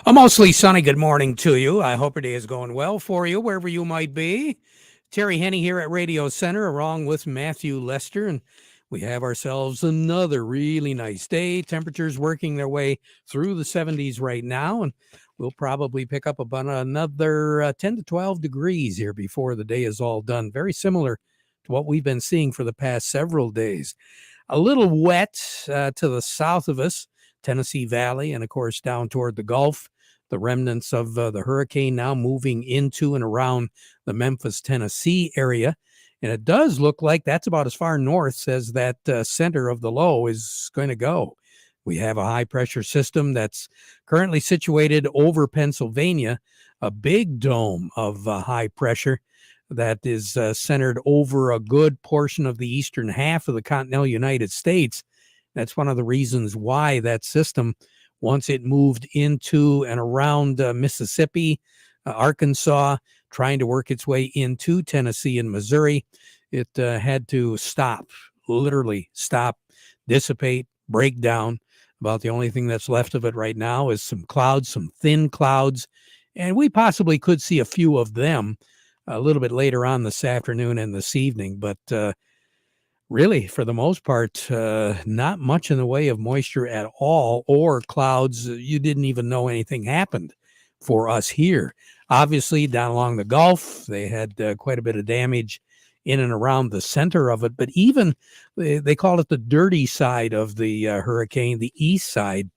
A mostly sunny good morning to you. I hope your day is going well for you, wherever you might be. Terry Henne here at Radio Center, along with Matthew Lester, and we have ourselves another really nice day. Temperatures working their way through the 70s right now, and we'll probably pick up about another 10 to 12 degrees here before the day is all done. Very similar to what we've been seeing for the past several days. A little wet to the south of us, Tennessee Valley, and of course down toward the Gulf. The remnants of the hurricane now moving into and around the Memphis, Tennessee area. And it does look like that's about as far north as that center of the low is going to go. We have a high pressure system that's currently situated over Pennsylvania, a big dome of high pressure that is centered over a good portion of the eastern half of the continental United States. That's one of the reasons why that system, once it moved into and around Mississippi, Arkansas, trying to work its way into Tennessee and Missouri, it had to stop, literally stop, dissipate, break down. About the only thing that's left of it right now is some clouds, some thin clouds, and we possibly could see a few of them a little bit later on this afternoon and this evening, but really, for the most part, not much in the way of moisture at all, or clouds. You didn't even know anything happened for us here. Obviously, down along the Gulf, they had quite a bit of damage in and around the center of it. But even, they call it the dirty side of the hurricane, the east side.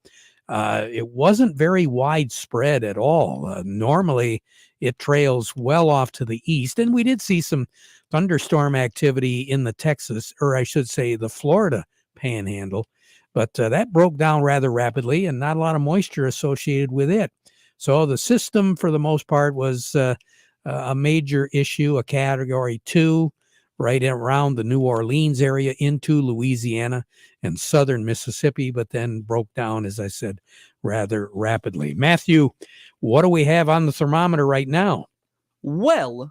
It wasn't very widespread at all. Normally, it trails well off to the east, and we did see some thunderstorm activity in the Texas, or I should say the Florida panhandle, but that broke down rather rapidly and not a lot of moisture associated with it. So the system, for the most part, was a major issue, a category 2, right around the New Orleans area into Louisiana and southern Mississippi, but then broke down, as I said, rather rapidly. Matthew, what do we have on the thermometer right now? Well,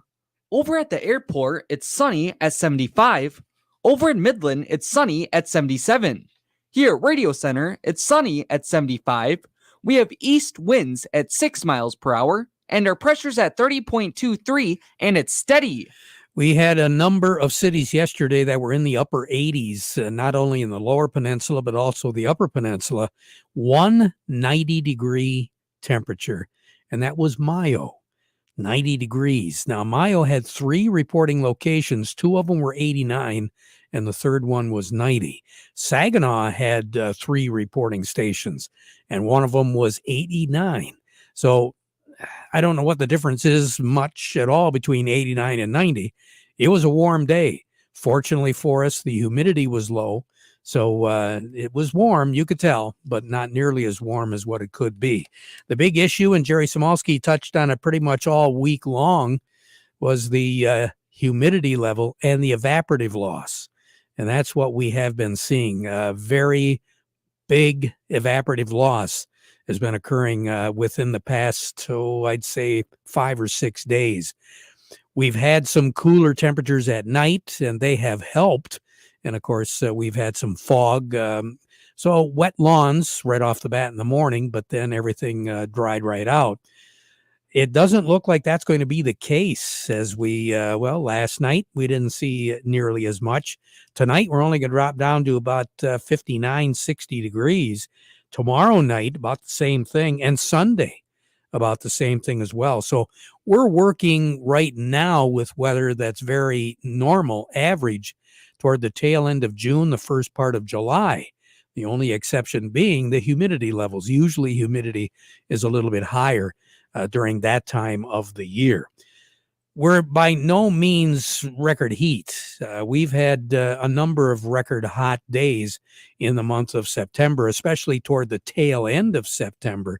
over at the airport, it's sunny at 75. Over in Midland, it's sunny at 77. Here at Radio Center, it's sunny at 75. We have east winds at 6 miles per hour, and our pressure's at 30.23, and it's steady. We had a number of cities yesterday that were in the upper 80s, not only in the lower peninsula, but also the upper peninsula. 90-degree temperature, and that was Mayo. 90 degrees. Now, Mayo had 3 reporting locations. 2 of them were 89, and the third one was 90. Saginaw had 3 reporting stations, and one of them was 89. So I don't know what the difference is much at all between 89 and 90. It was a warm day. Fortunately for us, the humidity was low. So it was warm, you could tell, but not nearly as warm as what it could be. The big issue, and Jerry Samolsky touched on it pretty much all week long, was the humidity level and the evaporative loss. And that's what we have been seeing. Very big evaporative loss has been occurring within the past, I'd say 5 or 6 days. We've had some cooler temperatures at night, and they have helped. And, of course, we've had some fog. So wet lawns right off the bat in the morning, but then everything dried right out. It doesn't look like that's going to be the case as last night we didn't see nearly as much. Tonight, we're only going to drop down to about 59, 60 degrees. Tomorrow night, about the same thing. And Sunday, about the same thing as well. So we're working right now with weather that's very normal, average, toward the tail end of June, the first part of July. The only exception being the humidity levels. Usually humidity is a little bit higher during that time of the year. We're by no means record heat. We've had a number of record hot days in the month of September, especially toward the tail end of September,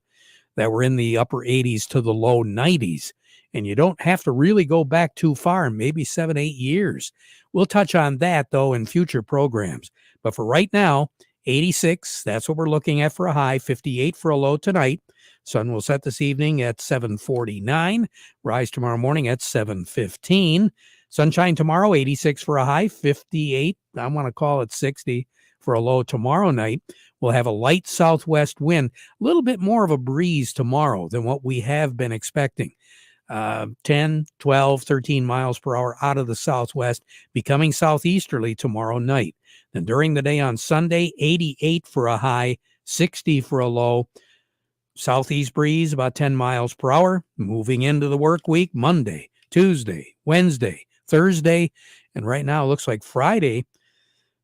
that were in the upper 80s to the low 90s. And you don't have to really go back too far, maybe 7, 8 years. We'll touch on that, though, in future programs. But for right now, 86, that's what we're looking at for a high, 58 for a low tonight. Sun will set this evening at 7:49, rise tomorrow morning at 7:15. Sunshine tomorrow, 86 for a high, 58, I want to call it 60 for a low tomorrow night. We'll have a light southwest wind, a little bit more of a breeze tomorrow than what we have been expecting. 10, 12, 13 miles per hour out of the southwest, becoming southeasterly tomorrow night. And during the day on Sunday, 88 for a high, 60 for a low. Southeast breeze about 10 miles per hour. Moving into the work week, Monday, Tuesday, Wednesday, Thursday, and right now it looks like Friday,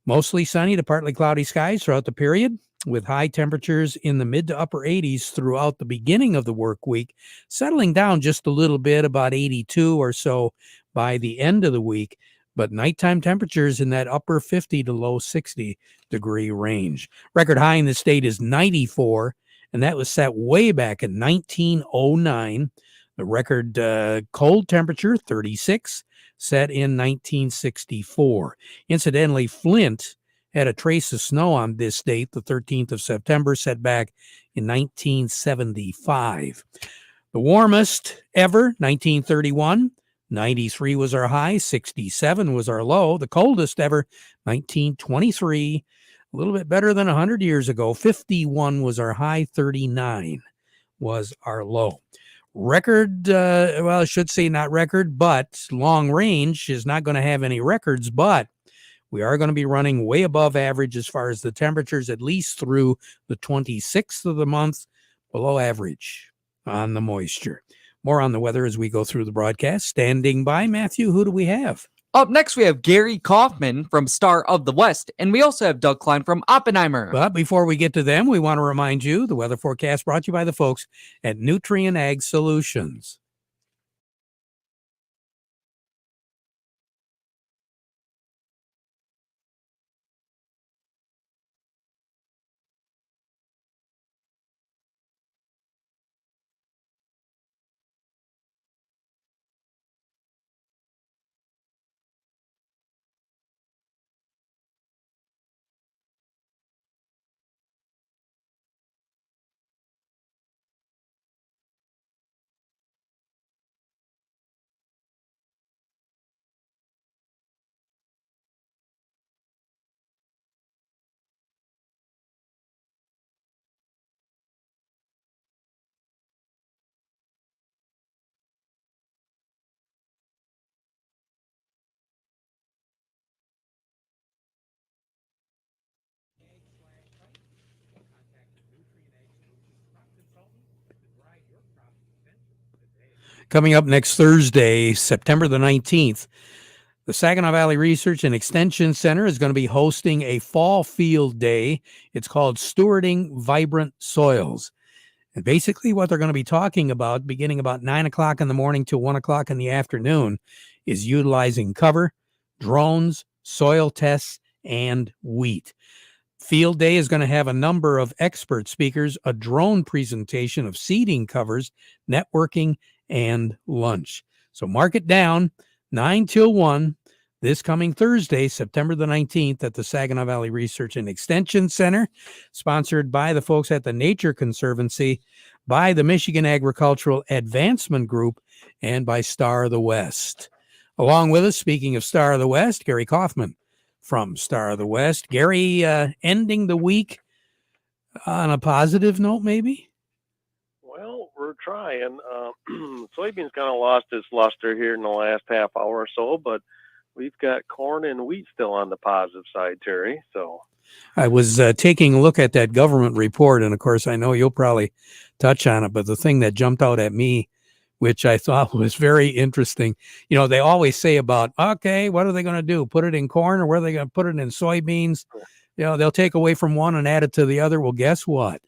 mostly sunny to partly cloudy skies throughout the period, with high temperatures in the mid to upper 80s throughout the beginning of the work week, settling down just a little bit, about 82 or so by the end of the week. But nighttime temperatures in that upper 50 to low 60 degree range. Record high in the state is 94, and that was set way back in 1909. The record cold temperature, 36, set in 1964. Incidentally, Flint had a trace of snow on this date, the 13th of September, set back in 1975. The warmest ever, 1931. 93 was our high, 67 was our low. The coldest ever, 1923. A little bit better than 100 years ago. 51 was our high, 39 was our low. Record, well, I should say not record, but long range is not going to have any records, but we are going to be running way above average as far as the temperatures, at least through the 26th of the month, below average on the moisture. More on the weather as we go through the broadcast. Standing by, Matthew, who do we have? Up next, we have Gary Kaufman from Star of the West, and we also have Doug Klein from Oppenheimer. But before we get to them, we want to remind you the weather forecast brought to you by the folks at Nutrient Ag Solutions. Coming up next Thursday, September the 19th, the Saginaw Valley Research and Extension Center is going to be hosting a fall field day. It's called Stewarding Vibrant Soils. And basically what they're going to be talking about, beginning about 9 o'clock in the morning to 1 o'clock in the afternoon, is utilizing cover, drones, soil tests, and wheat. Field Day is going to have a number of expert speakers, a drone presentation of seeding covers, networking, and lunch. So mark it down, 9 till 1, this coming Thursday, September the 19th, at the Saginaw Valley Research and Extension Center, sponsored by the folks at the Nature Conservancy, by the Michigan Agricultural Advancement Group, and by Star of the West. Along with us, speaking of Star of the West, Gary Kaufman from Star of the West. Gary, ending the week on a positive note, maybe? Well, we're trying. Soybeans kind of lost its luster here in the last half hour or so, but we've got corn and wheat still on the positive side, Terry. So I was taking a look at that government report, and of course, I know you'll probably touch on it, but the thing that jumped out at me, which I thought was very interesting, they always say about, okay, what are they going to do? Put it in corn, or where are they going to put it in soybeans? They'll take away from one and add it to the other. Well, guess what?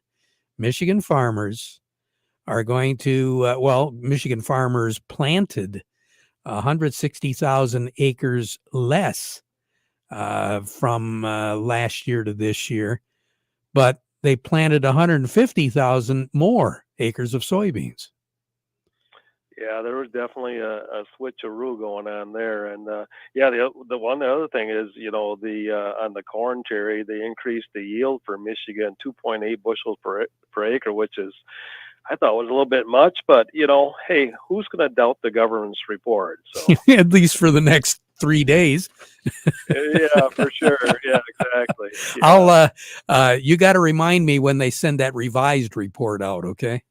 Michigan farmers are going to, Michigan farmers planted 160,000 acres less from last year to this year, but they planted 150,000 more acres of soybeans. Yeah, there was definitely a switcheroo going on there, and the other thing is, on the corn, Terry, they increased the yield for Michigan 2.8 bushels per acre, which is, I thought, was a little bit much, but hey, who's going to doubt the government's report? So at least for the next 3 days. Yeah, for sure. Yeah, exactly. Yeah. You got to remind me when they send that revised report out, okay?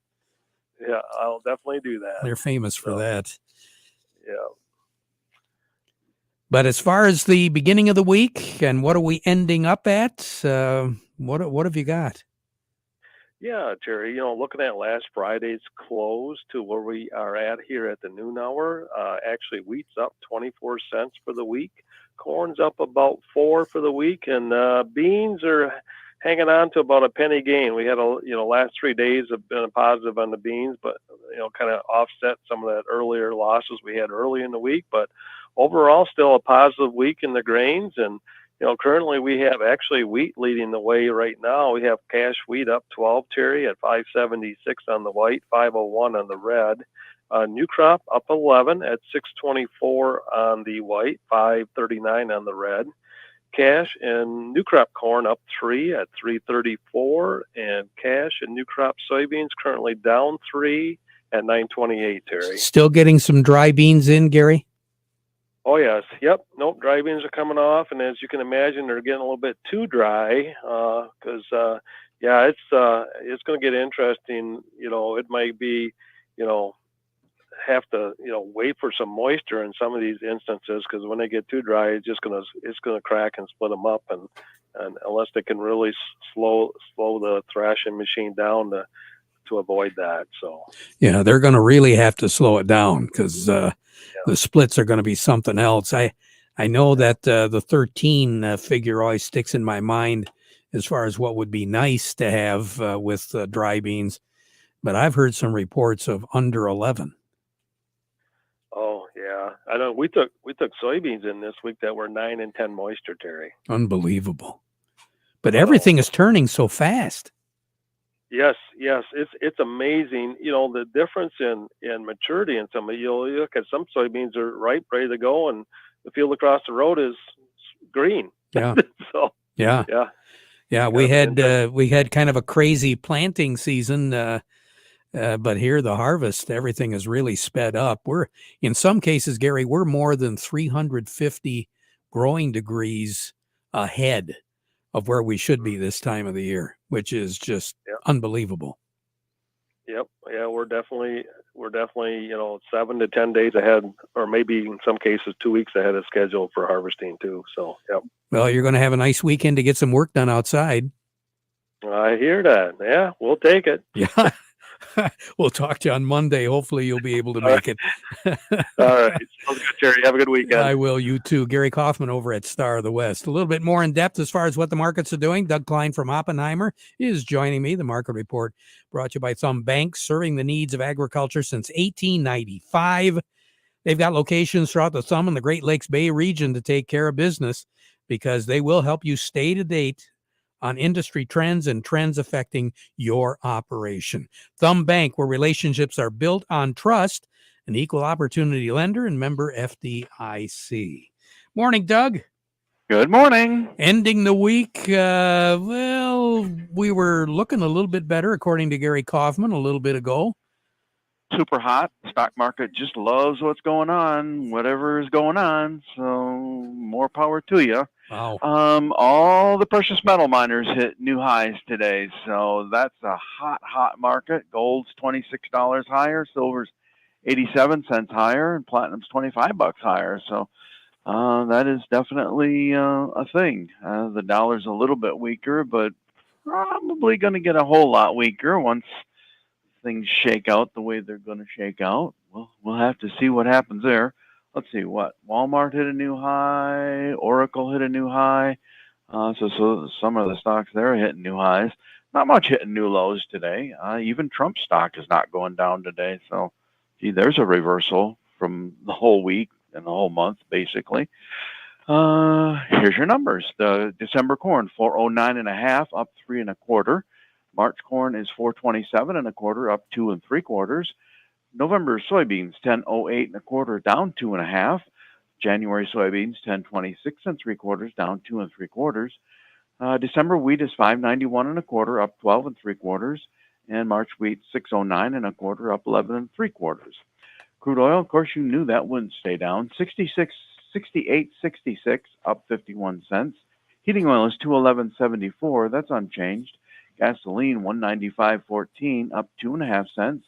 Yeah, I'll definitely do that. They're famous for that. Yeah. But as far as the beginning of the week and what are we ending up at, what have you got? Yeah, Jerry, looking at last Friday's close to where we are at here at the noon hour, actually wheat's up 24 cents for the week. Corn's up about 4 for the week, and beans are hanging on to about a penny gain. We had last 3 days have been a positive on the beans, but kind of offset some of that earlier losses we had early in the week. But overall, still a positive week in the grains. And currently we have actually wheat leading the way right now. We have cash wheat up 12, Terry, at 576 on the white, 501 on the red. New crop up 11 at 624 on the white, 539 on the red. Cash and new crop corn up 3 at 334, and cash and new crop soybeans currently down 3 at 928, Terry. Still getting some dry beans in, Gary? Oh, yes. Yep. Nope. Dry beans are coming off. And as you can imagine, they're getting a little bit too dry because, it's going to get interesting. It might be, have to, wait for some moisture in some of these instances because when they get too dry, it's going to crack and split them up. And unless they can really slow the thrashing machine down to avoid that. So, yeah, they're going to really have to slow it down because the splits are going to be something else. I know that the 13 figure always sticks in my mind as far as what would be nice to have with dry beans, but I've heard some reports of under 11. Oh yeah, I know. We took soybeans in this week that were 9 and 10 moisture, Terry. Unbelievable. But everything is turning so fast. Yes, it's amazing. The difference in maturity in some. You look at some soybeans are ripe, ready to go, and the field across the road is green. Yeah. So yeah. We had kind of a crazy planting season, but here the harvest, everything is really sped up. We're in some cases, Gary, we're more than 350 growing degrees ahead of where we should be this time of the year, which is just unbelievable. Yep. Yeah, we're definitely 7 to 10 days ahead, or maybe in some cases 2 weeks ahead of schedule for harvesting too. So, yep. Well, you're going to have a nice weekend to get some work done outside. I hear that. Yeah, we'll take it. Yeah. We'll talk to you on Monday. Hopefully you'll be able to make it. All right. Sounds good, Jerry. Have a good weekend. I will. You too. Gary Kaufman over at Star of the West. A little bit more in depth as far as what the markets are doing. Doug Klein from Oppenheimer is joining me. The Market Report brought to you by Thumb Bank, serving the needs of agriculture since 1895. They've got locations throughout the Thumb and the Great Lakes Bay region to take care of business because they will help you stay to date on industry trends and trends affecting your operation. Thumb Bank, where relationships are built on trust, an equal opportunity lender and member FDIC. Morning, Doug. Good morning. Ending the week, we were looking a little bit better, according to Gary Kaufman, a little bit ago. Super hot. Stock market just loves what's going on, whatever is going on. So more power to you. Wow. All the precious metal miners hit new highs today. So that's a hot market. Gold's $26 higher. Silver's 87 cents higher, and platinum's $25 higher. So that is definitely a thing. The dollar's a little bit weaker, but probably going to get a whole lot weaker once things shake out the way they're going to shake out. Well, we'll have to see what happens there. Let's see what Walmart hit a new high, Oracle hit a new high. So some of the stocks there are hitting new highs. Not much hitting new lows today. Even Trump's stock is not going down today. So, gee, there's a reversal from the whole week and the whole month, basically. Here's your numbers. The December corn, 409.5, up 3 1/4. March corn is 427 1/4, up 2 3/4. November soybeans 1008 1/4, down 2 1/2. January soybeans 1026 3/4, down 2 3/4. December wheat is 591 1/4, up 12 3/4, and March wheat 609 1/4, up 11 3/4. Crude oil, of course, you knew that wouldn't stay down. 66 $68.66, up 51 cents. Heating oil is $211.74. That's unchanged. Gasoline $195.14, up 2.5 cents.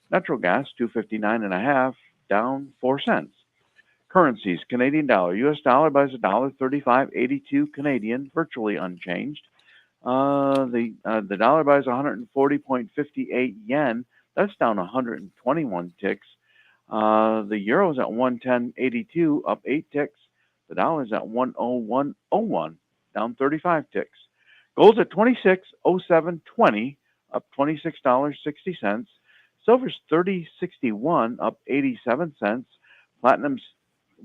Natural gas $259.5, down 4 cents. Currencies: Canadian dollar, U.S. dollar buys $1.3582 Canadian, virtually unchanged. The dollar buys 140.58 yen. That's down 121 ticks. The euro's at 110.82, up 8 ticks. The dollar's at 101.01, down 35 ticks. Gold's at 26.0720, up $26.60. Silver's 30.61, up 87 cents. Platinum's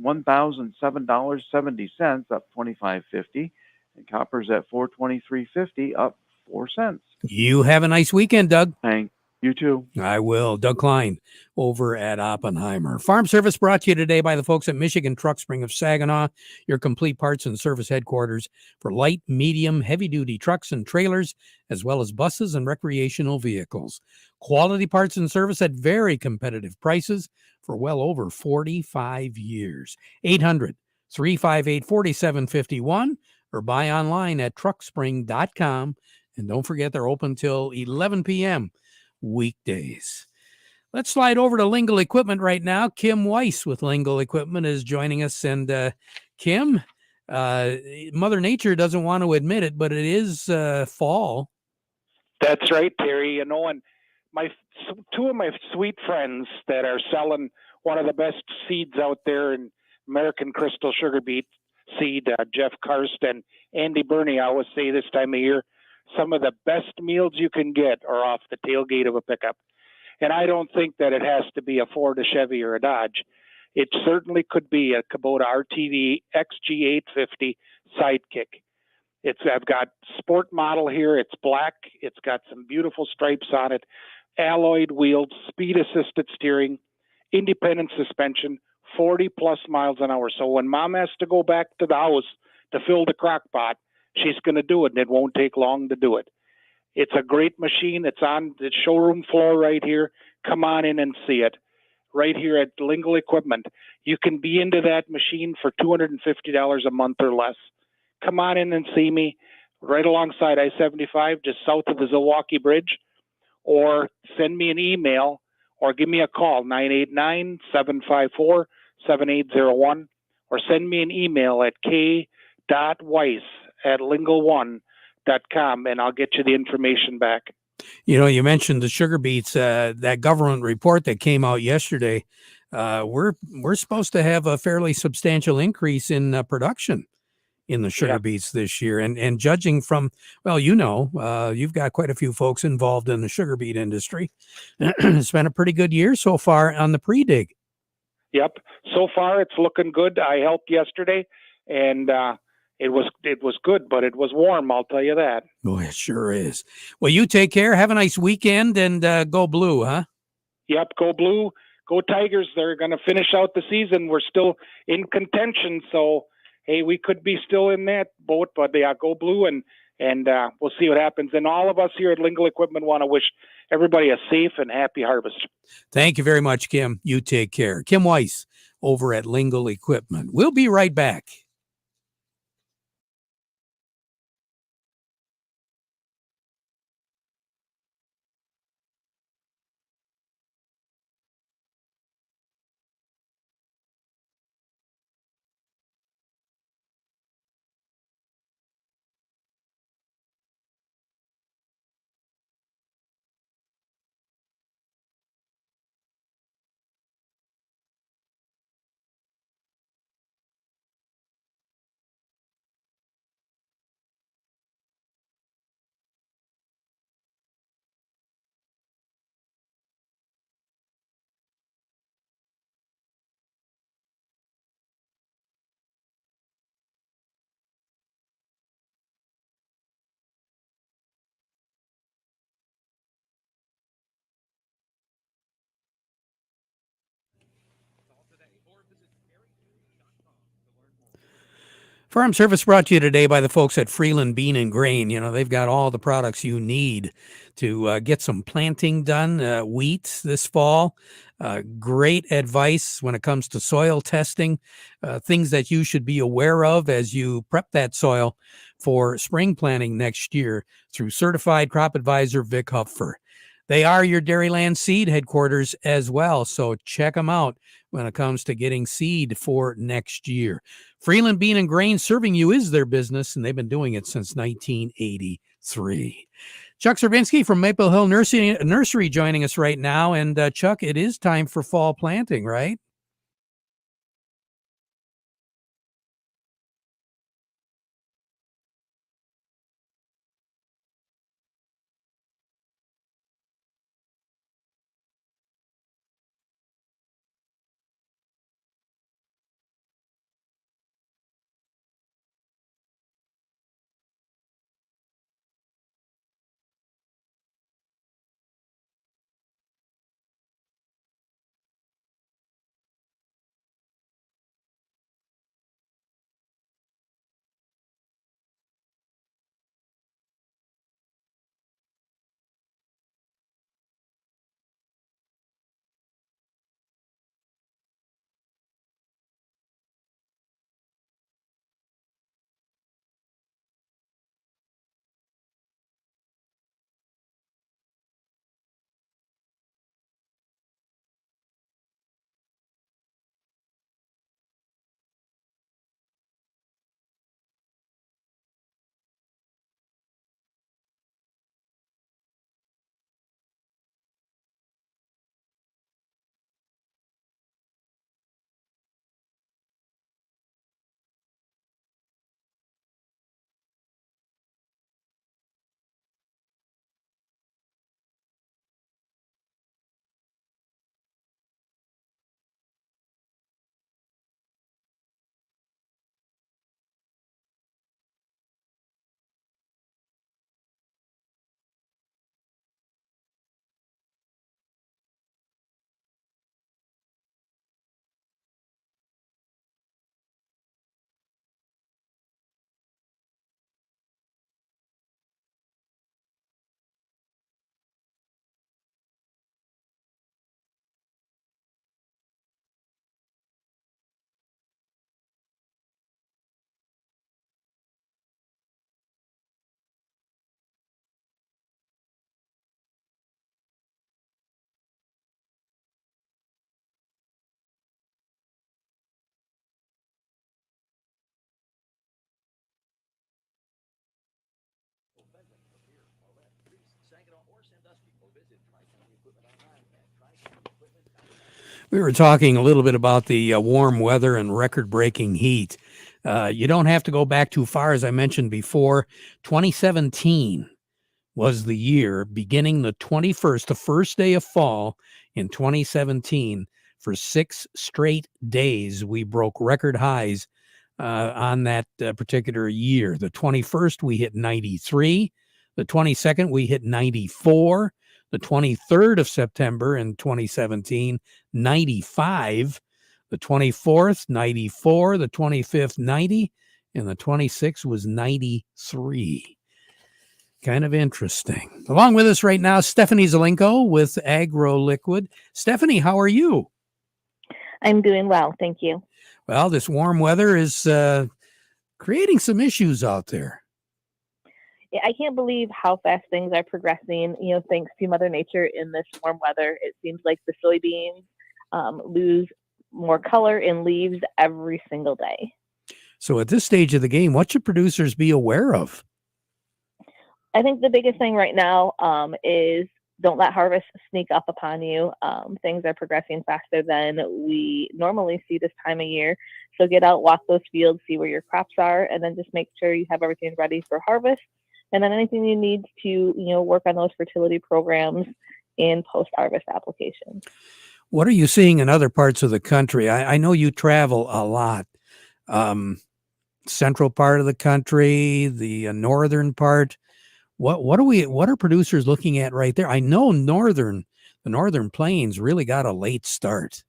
$1,007.70, up 25.50. And copper's at 423.50, up 4 cents. You have a nice weekend, Doug. Thank you too. I will. Doug Klein over at Oppenheimer. Farm Service brought to you today by the folks at Michigan Truck Spring of Saginaw, your complete parts and service headquarters for light, medium, heavy-duty trucks and trailers, as well as buses and recreational vehicles. Quality parts and service at very competitive prices for well over 45 years. 800-358-4751 or buy online at truckspring.com. And don't forget, they're open till 11 p.m. weekdays. Let's slide over to Lingle Equipment right now. Kim Weiss with Lingle Equipment is joining us. And Kim, Mother Nature doesn't want to admit it, but it is fall. That's right, Terry. And two of my sweet friends that are selling one of the best seeds out there in American Crystal Sugar Beet seed, Jeff Karst and Andy Burney, I always say this time of year, some of the best meals you can get are off the tailgate of a pickup. And I don't think that it has to be a Ford, a Chevy, or a Dodge. It certainly could be a Kubota RTV XG850 Sidekick. I've got sport model here. It's black. It's got some beautiful stripes on it, alloyed wheels, speed assisted steering, independent suspension, 40 plus miles an hour. So when mom has to go back to the house to fill the crock pot, she's going to do it, and it won't take long to do it. It's a great machine. It's on the showroom floor right here. Come on in and see it right here at Lingle Equipment. You can be into that machine for $250 a month or less. Come on in and see me right alongside I-75, just south of the Zilwaukee Bridge, or send me an email or give me a call, 989-754-7801, or send me an email at k.weiss@lingle1.com, and I'll get you the information back. You know, you mentioned the sugar beets, that government report that came out yesterday. We're supposed to have a fairly substantial increase in production in the sugar beets this year. And judging from, well, you've got quite a few folks involved in the sugar beet industry. It's been a pretty good year so far on the pre-dig. Yep. So far, it's looking good. I helped yesterday, and it was good, but it was warm, I'll tell you that. Oh, it sure is. Well, you take care. Have a nice weekend, and go blue, huh? Yep, go blue. Go Tigers. They're going to finish out the season. We're still in contention, so hey, we could be still in that boat, but go blue, and we'll see what happens. And all of us here at Lingle Equipment want to wish everybody a safe and happy harvest. Thank you very much, Kim. You take care. Kim Weiss over at Lingle Equipment. We'll be right back. Farm Service brought to you today by the folks at Freeland Bean and Grain. You know, they've got all the products you need to get some planting done, wheat this fall. Great advice when it comes to soil testing, things that you should be aware of as you prep that soil for spring planting next year through certified crop advisor Vic Hupfer. They are your Dairyland seed headquarters as well, so check them out when it comes to getting seed for next year. Freeland Bean and Grain, serving you is their business, and they've been doing it since 1983. Chuck Servinski from Maple Hill Nursery joining us right now. And Chuck, it is time for fall planting, right? We were talking a little bit about the warm weather and record-breaking heat. You don't have to go back too far, as I mentioned before. 2017 was the year, beginning the 21st, the first day of fall in 2017. For 6 straight days, we broke record highs on that particular year. The 21st, we hit 93. The 22nd, we hit 94. The 23rd of September in 2017, 95. The 24th, 94. The 25th, 90. And the 26th was 93. Kind of interesting. Along with us right now, Stephanie Zelenko with AgroLiquid. Stephanie, how are you? I'm doing well, thank you. Well, this warm weather is creating some issues out there. Yeah, I can't believe how fast things are progressing, thanks to Mother Nature in this warm weather. It seems like the soybeans lose more color in leaves every single day. So at this stage of the game, what should producers be aware of? I think the biggest thing right now is don't let harvest sneak up upon you. Things are progressing faster than we normally see this time of year. So get out, walk those fields, see where your crops are, and then just make sure you have everything ready for harvest. And then anything you need to, work on those fertility programs and post-harvest applications. What are you seeing in other parts of the country? I know you travel a lot. Central part of the country, the northern part. What are producers looking at right there? I know the northern plains really got a late start.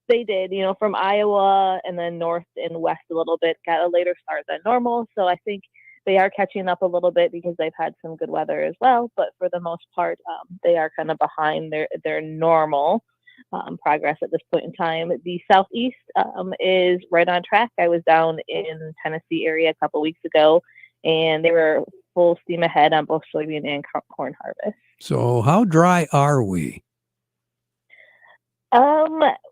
They did, from Iowa and then north and west a little bit, got a later start than normal. So I think they are catching up a little bit because they've had some good weather as well. But for the most part, they are kind of behind their normal progress at this point in time. The southeast is right on track. I was down in Tennessee area a couple weeks ago, and they were full steam ahead on both soybean and corn harvest. So how dry are we?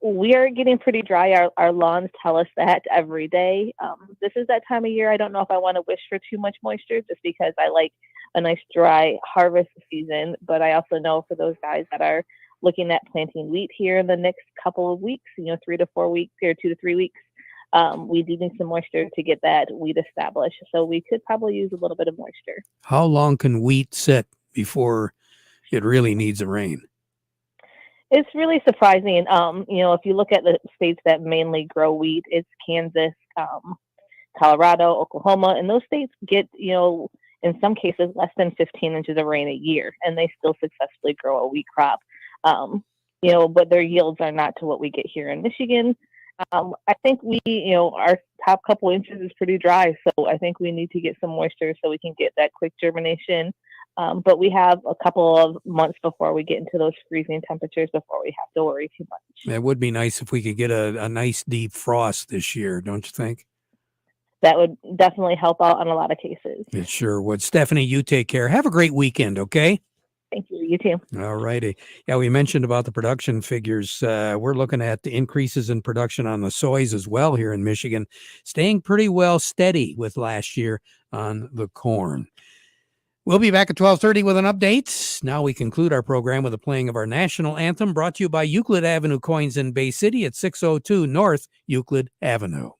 We are getting pretty dry. Our lawns tell us that every day. This is that time of year. I don't know if I want to wish for too much moisture just because I like a nice dry harvest season. But I also know for those guys that are looking at planting wheat here in the next couple of weeks, 3 to 4 weeks or 2 to 3 weeks, we do need some moisture to get that wheat established. So we could probably use a little bit of moisture. How long can wheat sit before it really needs a rain? It's really surprising. If you look at the states that mainly grow wheat, it's Kansas, Colorado, Oklahoma, and those states get, in some cases, less than 15 inches of rain a year, and they still successfully grow a wheat crop. But their yields are not to what we get here in Michigan. I think our top couple inches is pretty dry, so I think we need to get some moisture so we can get that quick germination. But we have a couple of months before we get into those freezing temperatures before we have to worry too much. It would be nice if we could get a nice deep frost this year, don't you think? That would definitely help out on a lot of cases. It sure would. Stephanie, you take care. Have a great weekend, okay? Thank you. You too. All righty. Yeah, we mentioned about the production figures. We're looking at the increases in production on the soys as well here in Michigan, staying pretty well steady with last year on the corn. We'll be back at 12:30 with an update. Now we conclude our program with the playing of our national anthem, brought to you by Euclid Avenue Coins in Bay City at 602 North Euclid Avenue.